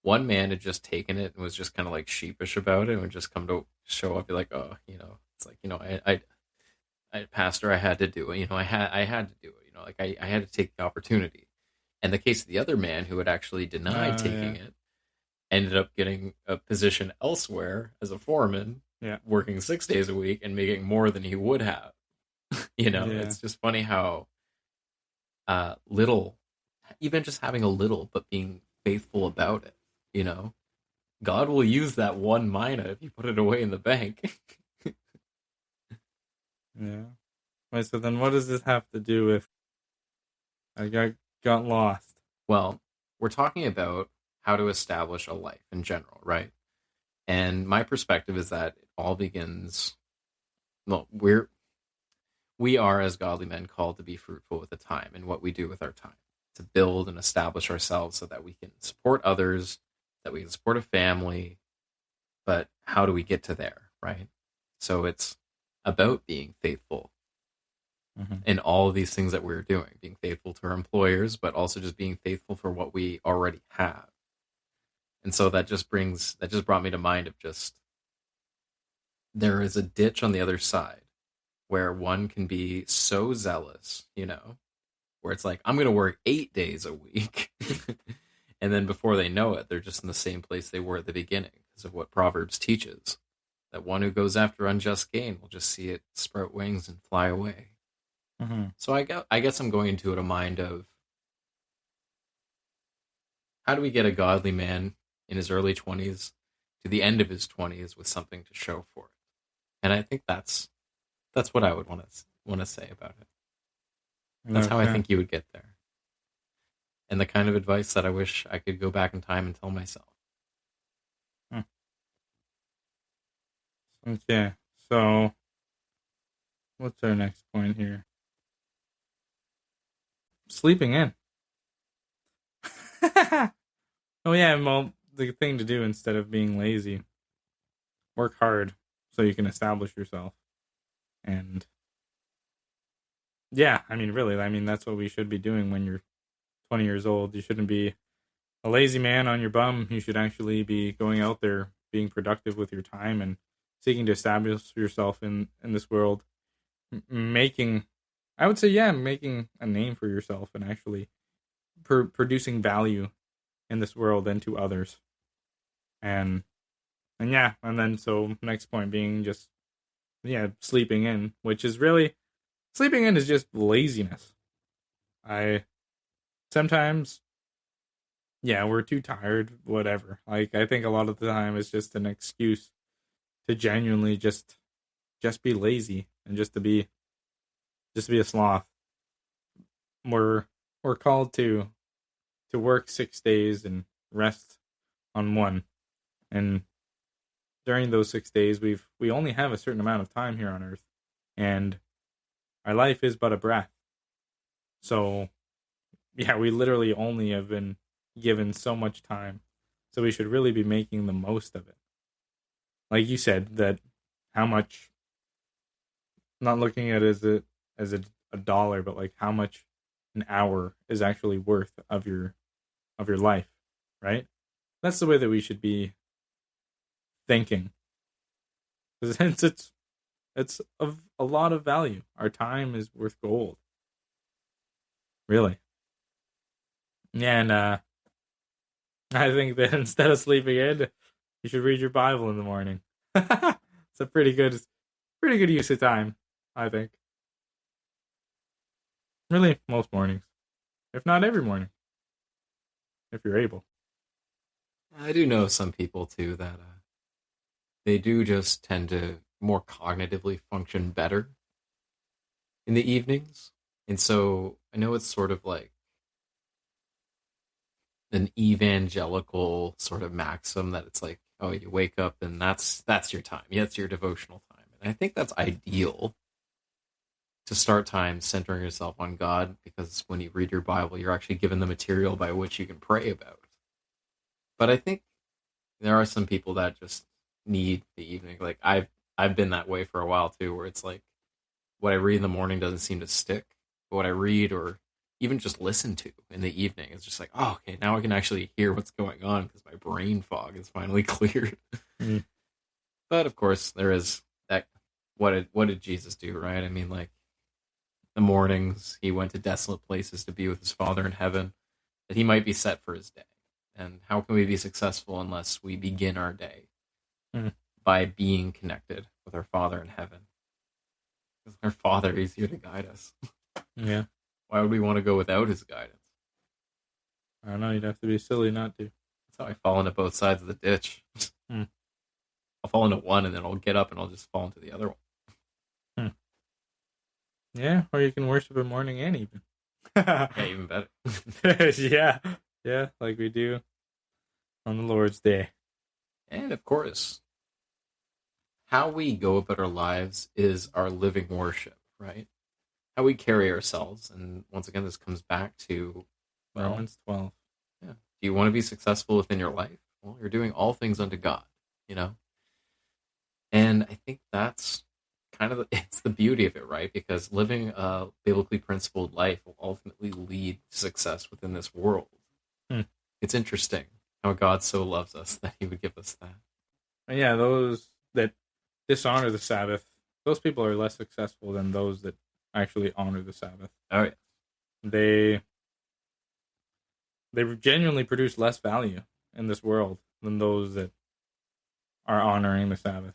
One man had just taken it and was just kind of like sheepish about it, and would just come to show up, be like, oh, it's like, pastor, I had to do it. I had to do it. Like I had to take the opportunity. And the case of the other man who had actually denied taking it ended up getting a position elsewhere as a foreman, working 6 days a week and making more than he would have. It's just funny how little, even just having a little, but being faithful about it, God will use that one mina if you put it away in the bank. Yeah. Wait, so then what does this have to do with... I got lost. Well, we're talking about how to establish a life in general, right? And my perspective is that it all begins... Well, we are, as godly men, called to be fruitful with the time and what we do with our time, to build and establish ourselves so that we can support others, that we can support a family. But how do we get to there, right? So it's about being faithful in all of these things that we're doing, being faithful to our employers, but also just being faithful for what we already have. And so that just brought me to mind of just, there is a ditch on the other side where one can be so zealous, where it's like, I'm going to work 8 days a week. And then before they know it, they're just in the same place they were at the beginning, because of what Proverbs teaches, that one who goes after unjust gain will just see it sprout wings and fly away. So I guess I'm going into it a mind of, how do we get a godly man in his early 20s to the end of his 20s with something to show for it? And I think that's what I would want to say about it. That's how I think you would get there. And the kind of advice that I wish I could go back in time and tell myself. Okay, so what's our next point here? Sleeping in. Oh yeah, well, the thing to do instead of being lazy, work hard so you can establish yourself. And yeah, really, that's what we should be doing when you're 20 years old. You shouldn't be a lazy man on your bum. You should actually be going out there, being productive with your time and seeking to establish yourself in this world, making a name for yourself and actually producing value in this world and to others. And then so next point being just, sleeping in, which is really, sleeping in is just laziness. Sometimes, we're too tired, whatever. Like, I think a lot of the time it's just an excuse to genuinely just be lazy and just to be a sloth. We're called to work 6 days and rest on one. And during those 6 days, we only have a certain amount of time here on Earth, and our life is but a breath. So, we literally only have been given so much time. So we should really be making the most of it. Like you said, that how much, not looking at it as a dollar, but like how much an hour is actually worth of your life, right? That's the way that we should be thinking. Because it's of a lot of value. Our time is worth gold. Really. And I think that instead of sleeping in, you should read your Bible in the morning. It's a pretty good use of time, I think. Really, most mornings. If not every morning. If you're able. I do know some people too that they do just tend to more cognitively function better in the evenings. And so I know it's sort of like an evangelical sort of maxim that it's like, oh, you wake up and that's your time. Yeah, it's your devotional time. And I think that's ideal to start time centering yourself on God, because when you read your Bible, you're actually given the material by which you can pray about. But I think there are some people that just need the evening. Like I've been that way for a while too, where it's like what I read in the morning doesn't seem to stick. But what I read or even just listen to in the evening is just like, oh, okay, now I can actually hear what's going on because my brain fog is finally cleared. Mm. But of course, there is that. What did Jesus do, right? I mean, like the mornings he went to desolate places to be with his Father in heaven, that he might be set for his day. And how can we be successful unless we begin our day by being connected with our Father in heaven? Because our Father is here to guide us. Yeah. Why would we want to go without his guidance? I don't know, you'd have to be silly not to. That's how I fall into both sides of the ditch. I'll fall into one and then I'll get up and I'll just fall into the other one. Yeah, or you can worship in morning and evening. Yeah, even better. Yeah, like we do on the Lord's Day. And of course, how we go about our lives is our living worship, right? How we carry ourselves. And once again, this comes back to, well, Romans 12. yeah. Do you want to be successful within your life? Well, you're doing all things unto God, you know? And I think that's kind of it's the beauty of it, right? Because living a biblically principled life will ultimately lead to success within this world. It's interesting how God so loves us that he would give us that. And yeah, those that dishonor the Sabbath, those people are less successful than those that actually honor the Sabbath. Oh, yeah. They genuinely produce less value in this world than those that are honoring the Sabbath.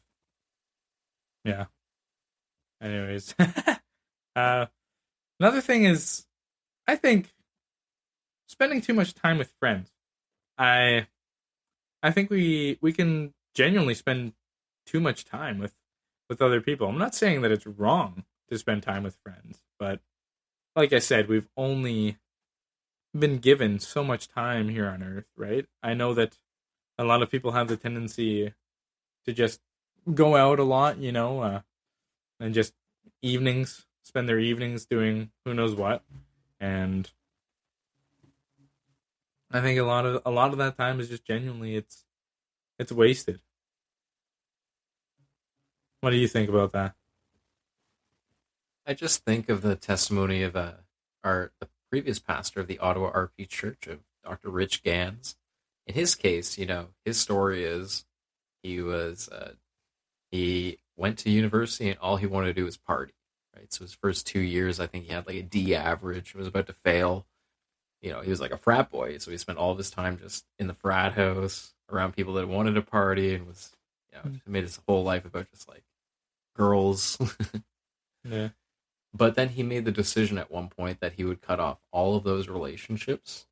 Yeah. Anyways. Another thing is, I think, spending too much time with friends. I think we can genuinely spend too much time with other people. I'm not saying that it's wrong to spend time with friends, but like I said, we've only been given so much time here on Earth, right? I know that a lot of people have the tendency to just go out a lot, and just spend their evenings doing who knows what, and I think a lot of that time is just genuinely it's wasted. What do you think about that? I just think of the testimony of the previous pastor of the Ottawa RP Church, of Dr. Rich Gans. In his case, his story is he went to university and all he wanted to do was party, right? So his first 2 years, I think he had like a D average, was about to fail. He was like a frat boy, so he spent all of his time just in the frat house around people that wanted to party, and was, made his whole life about just like girls. Yeah. But then he made the decision at one point that he would cut off all of those relationships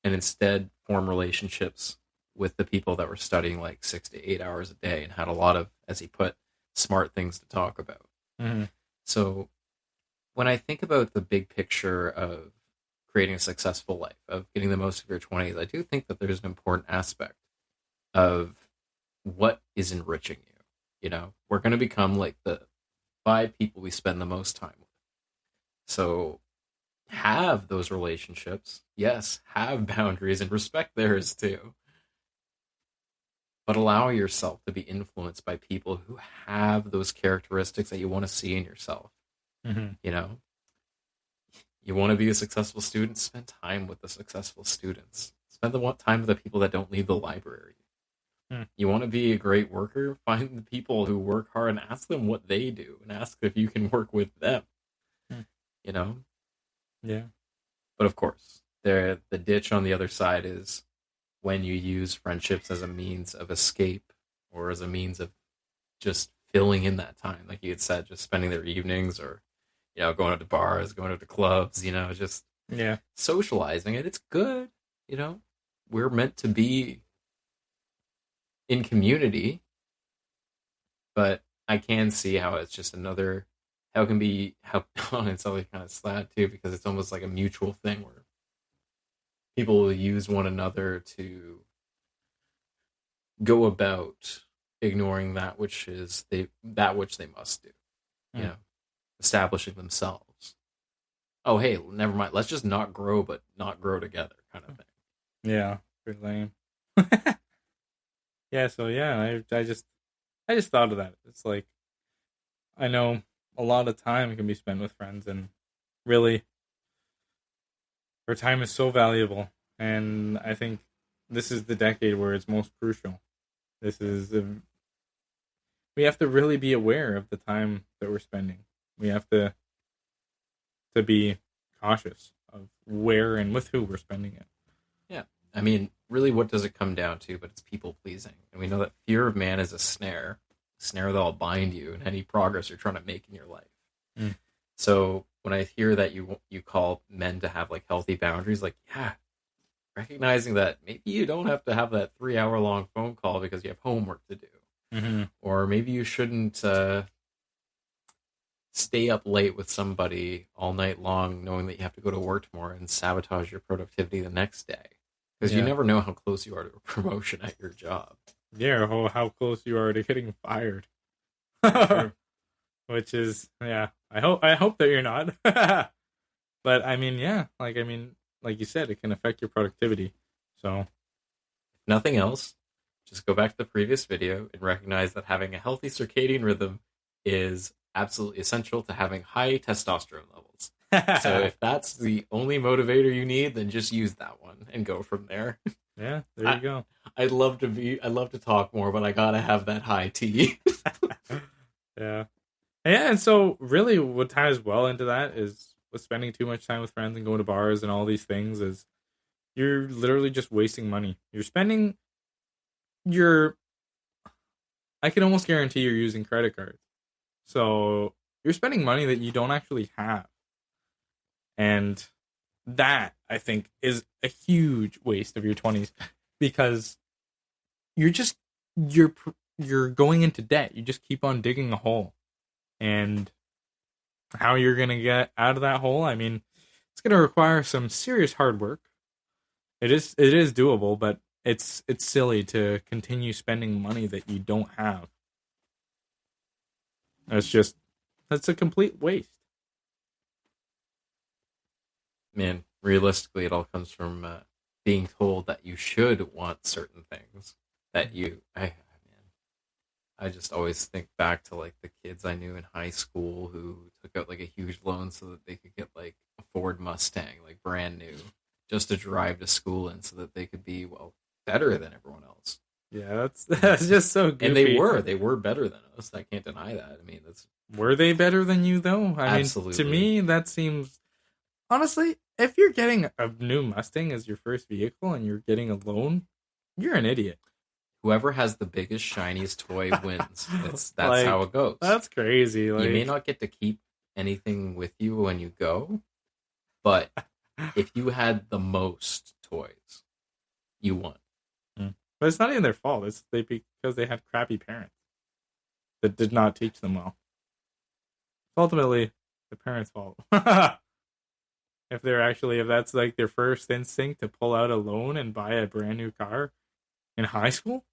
and instead form relationships with the people that were studying like 6 to 8 hours a day and had a lot of, as he put, smart things to talk about. Mm-hmm. So when I think about the big picture of creating a successful life, of getting the most of your 20s, I do think that there's an important aspect of what is enriching you. We're going to become like the 5 people we spend the most time with. So have those relationships. Yes, have boundaries and respect theirs too. But allow yourself to be influenced by people who have those characteristics that you want to see in yourself. Mm-hmm. You want to be a successful student, spend time with the successful students. Spend the time with the people that don't leave the library. You want to be a great worker? Find the people who work hard and ask them what they do, and ask if you can work with them. You know? Yeah. But of course, the ditch on the other side is when you use friendships as a means of escape or as a means of just filling in that time. Like you had said, just spending their evenings or, going out to bars, going out to clubs, just socializing. And it's good. We're meant to be in community, but I can see how it's just how it's always kind of sad too, because it's almost like a mutual thing where people will use one another to go about ignoring that which they must do, establishing themselves. Oh, hey, never mind. Let's just not grow, but not grow together, kind of thing. Yeah, pretty lame. Yeah, so yeah, I just thought of that. It's like, I know a lot of time can be spent with friends, and really, our time is so valuable. And I think this is the decade where it's most crucial. We have to really be aware of the time that we're spending. We have to be cautious of where and with who we're spending it. Yeah. I mean, really, what does it come down to? But it's people pleasing. And we know that fear of man is a snare that'll bind you in any progress you're trying to make in your life. So when I hear that you call men to have like healthy boundaries, like, yeah, recognizing that maybe you don't have to have that 3-hour-long phone call because you have homework to do. Or maybe you shouldn't stay up late with somebody all night long knowing that you have to go to work tomorrow and sabotage your productivity the next day. Because you never know how close you are to a promotion at your job. Yeah, or how close you are to getting fired. Which is, I hope that you're not. But I mean, like you said, it can affect your productivity. So, if nothing else, just go back to the previous video and recognize that having a healthy circadian rhythm is absolutely essential to having high testosterone levels. So if that's the only motivator you need, then just use that one and go from there. Yeah, there you go. I'd love to talk more, but I gotta have that high T. Yeah. Yeah, and so really what ties well into that is with spending too much time with friends and going to bars and all these things is you're literally just wasting money. You're spending I can almost guarantee you're using credit cards. So you're spending money that you don't actually have. And that, I think, is a huge waste of your 20s because you're going into debt. You just keep on digging a hole. And how you're going to get out of that hole, I mean, it's going to require some serious hard work. It is doable, but it's silly to continue spending money that you don't have. That's a complete waste. Man, realistically, it all comes from being told that you should want certain things. I just always think back to like the kids I knew in high school who took out like a huge loan so that they could get like a Ford Mustang, like brand new, just to drive to school in so that they could be, better than everyone else. Yeah, that's just so goofy. And they were better than us. I can't deny that. I mean, were they better than you though? Absolutely. To me, that seems, honestly, if you're getting a new Mustang as your first vehicle and you're getting a loan, you're an idiot. Whoever has the biggest, shiniest toy wins. That's like, how it goes. That's crazy. You may not get to keep anything with you when you go, but if you had the most toys, you won. But it's not even their fault. It's because they had crappy parents that did not teach them well. It's ultimately the parents' fault. If that's like their first instinct to pull out a loan and buy a brand new car in high school,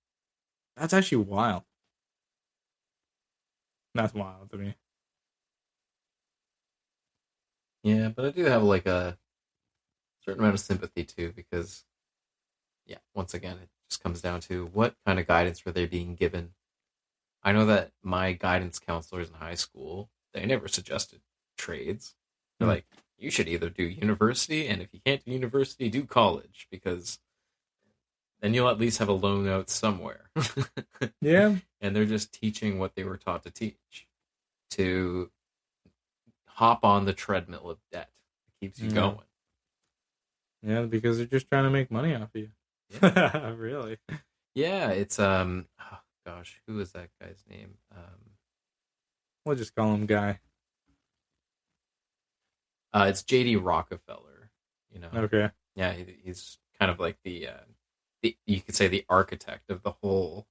that's actually wild. That's wild to me. Yeah, but I do have like a certain amount of sympathy too, because once again, it just comes down to what kind of guidance were they being given. I know that my guidance counselors in high school, they never suggested trades. They're like, you should either do university, and if you can't do university, do college, because then you'll at least have a loan out somewhere. Yeah. And they're just teaching what they were taught to teach, to hop on the treadmill of debt. It keeps you Yeah. going. Yeah, because they're just trying to make money off of you. Yeah. Really. Yeah, it's oh, gosh, who is that guy's name? We'll just call him Guy. It's J.D. Rockefeller. You know, Okay. yeah, he's kind of like the you could say the architect of the whole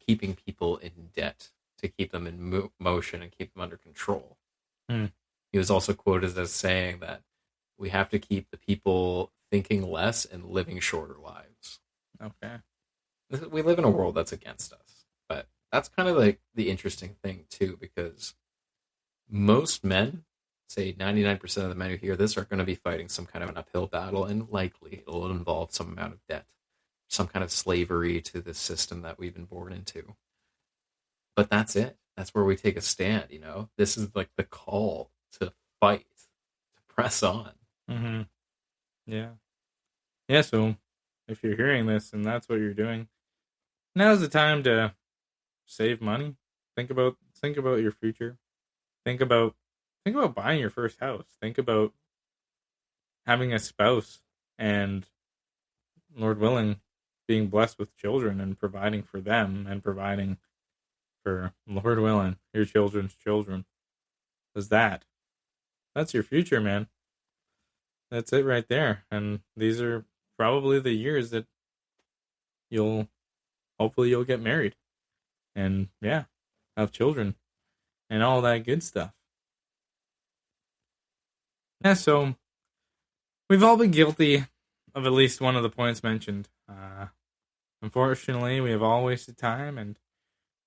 keeping people in debt to keep them in motion and keep them under control. Hmm. He was also quoted as saying that we have to keep the people thinking less and living shorter lives. Okay. We live in a world that's against us, but that's kind of like the interesting thing too, because most men, say 99% of the men who hear this, are going to be fighting some kind of an uphill battle, and likely it'll involve some amount of debt, some kind of slavery to the system that we've been born into. But that's it. That's where we take a stand, you know? This is like the call to fight, to press on. Mm-hmm. Yeah. Yeah, so if you're hearing this and that's what you're doing, now's the time to save money. Think about your future. Think about buying your first house. Think about having a spouse and, Lord willing, being blessed with children and providing for them and providing for, Lord willing, your children's children. Because that's your future, man. That's it right there. And these are probably the years that hopefully you'll get married and, yeah, have children and all that good stuff. Yeah, so we've all been guilty of at least one of the points mentioned. Unfortunately, we have all wasted time, and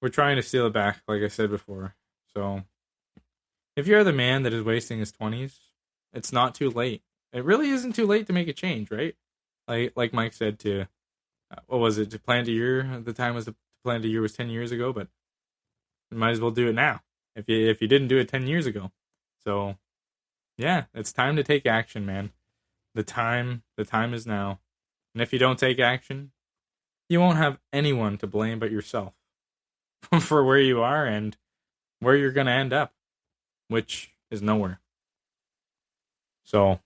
we're trying to steal it back, like I said before. So, if you're the man that is wasting his 20s, it's not too late. It really isn't too late to make a change, right? Like Mike said, what was it? To plant a year at the time was to plant a year was 10 years ago, but you might as well do it now if you didn't do it 10 years ago. So, yeah, it's time to take action, man. The time is now. And if you don't take action, you won't have anyone to blame but yourself for where you are and where you're going to end up, which is nowhere. So,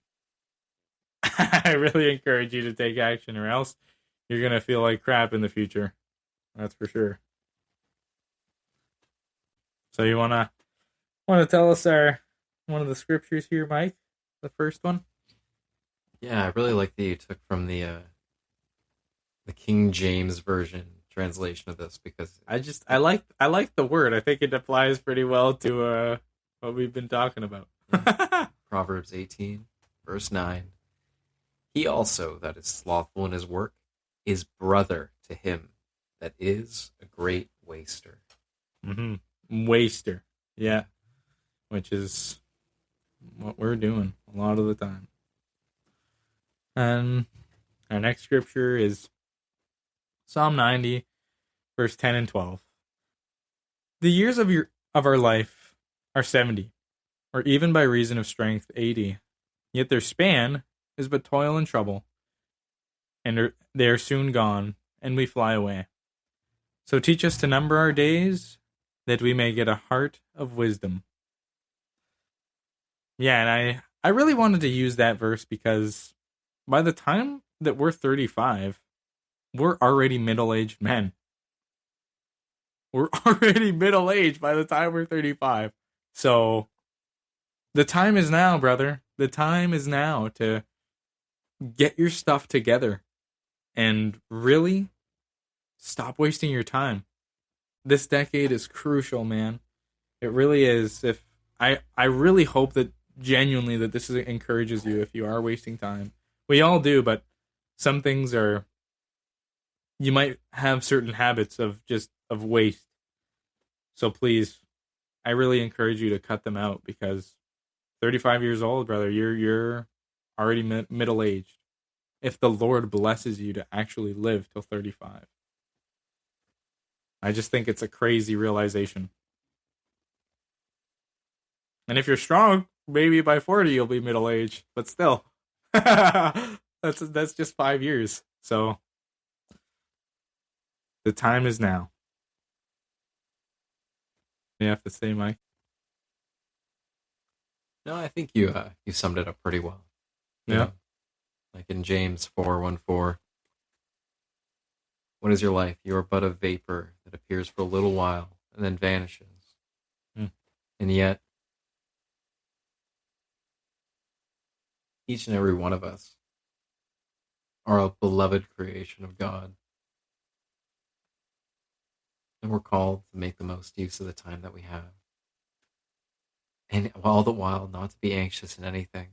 I really encourage you to take action, or else you're going to feel like crap in the future. That's for sure. So you want to tell us one of the scriptures here, Mike? The first one? Yeah, I really like that you took from the King James version translation of this, because I like the word. I think it applies pretty well to what we've been talking about. Proverbs 18, verse 9. He also that is slothful in his work is brother to him that is a great waster. Mm-hmm. Waster. Yeah. Which is what we're doing a lot of the time. And our next scripture is Psalm 90, verse 10 and 12. The years of our life are 70, or even by reason of strength 80. Yet their span is but toil and trouble, and they are soon gone, and we fly away. So teach us to number our days, that we may get a heart of wisdom. Yeah, and I really wanted to use that verse because by the time that we're 35, we're already middle-aged men. We're already middle-aged by the time we're 35. So the time is now, brother. The time is now to get your stuff together and really stop wasting your time. This decade is crucial, man. It really is. I really hope that genuinely that this encourages you if you are wasting time. We all do, but some things are, you might have certain habits of waste. So please, I really encourage you to cut them out, because 35 years old, brother, you're already middle-aged. If the Lord blesses you to actually live till 35. I just think it's a crazy realization. And if you're strong, maybe by 40 you'll be middle-aged, but still. That's just 5 years. So The time is now. You have to say, Mike. No, I think you summed it up pretty well. You Yeah. know, like in James 4:14, what is your life? You are but a vapor that appears for a little while and then vanishes. And yet, each and every one of us are a beloved creation of God. And we're called to make the most use of the time that we have. And all the while, not to be anxious in anything,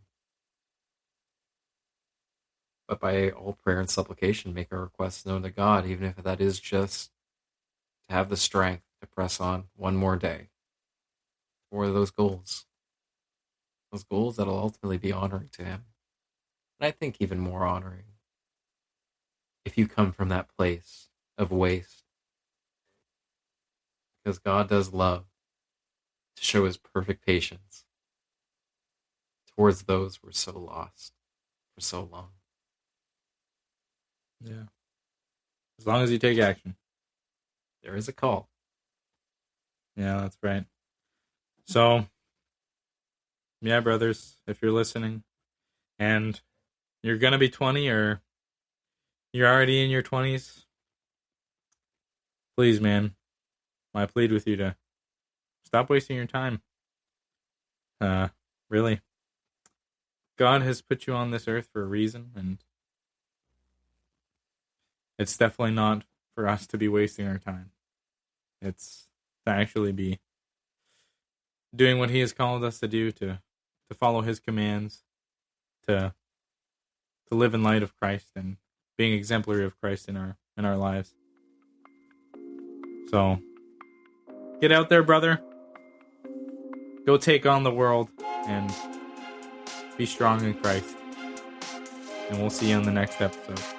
but by all prayer and supplication, make our requests known to God, even if that is just to have the strength to press on one more day for those goals that'll ultimately be honoring to Him. And I think even more honoring if you come from that place of waste, because God does love to show His perfect patience towards those who are so lost for so long. Yeah. As long as you take action. There is a call. Yeah, that's right. So, yeah, brothers, if you're listening and you're going to be 20 or you're already in your 20s, please, man, I plead with you to stop wasting your time. Really. God has put you on this earth for a reason, and it's definitely not for us to be wasting our time. It's to actually be doing what He has called us to do, to follow His commands, to live in light of Christ and being exemplary of Christ in our lives. So get out there, brother. Go take on the world and be strong in Christ. And we'll see you on the next episode.